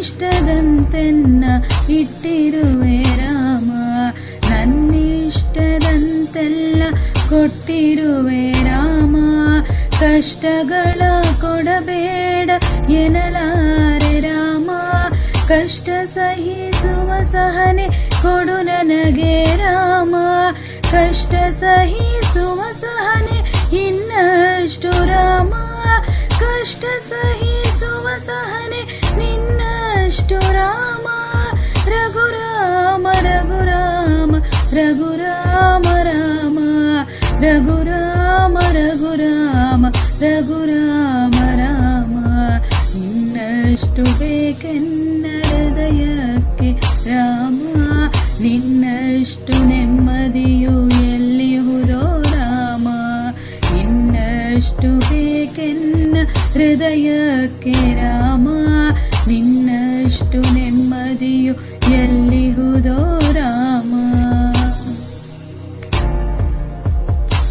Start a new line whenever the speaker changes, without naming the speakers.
ನನ್ನಿಷ್ಟದಂತೆನ್ನ ಇಟ್ಟಿರುವೆ ರಾಮ, ನನ್ನಿಷ್ಟದಂತೆಲ್ಲ ಕೊಟ್ಟಿರುವೆ ರಾಮ. ಕಷ್ಟಗಳ ಕೊಡಬೇಡ ಎನ್ನಲಾರೆ ರಾಮ, ಕಷ್ಟ ಸಹಿಸುವ ಸಹನೆ ಕೊಡು ನನಗೆ ರಾಮ. ಕಷ್ಟ ಸಹಿಸುವ ಸಹನೆ ಇನ್ನಷ್ಟು ರಾಮ, ಕಷ್ಟ ಸಹಿಸುವ ಸಹನೆ ನಿನ್ನಷ್ಟು ರಾಮ. ರಘುರಾಮ ರಘುರಾಮ ರಘುರಾಮ ರಾಮ, ರಘುರಾಮ ರಘುರಾಮ ರಘುರಾಮ ರಾಮ. ನಿನ್ನಷ್ಟು ಬೇಕೆನ್ನ ಹೃದಯಕ್ಕೆ ರಾಮ, ನಿನ್ನಷ್ಟು ನೆಮ್ಮದಿಯು ಎಲ್ಲಿಹುದೋ ರಾಮ. ನಿನ್ನಷ್ಟು ಬೇಕೆನ್ನ ಹೃದಯಕ್ಕೆ ರಾಮ, ನಿನ್ನಷ್ಟು ನೆಮ್ಮದಿಯು ಎಲ್ಲಿಹುದೋ ರಾಮ.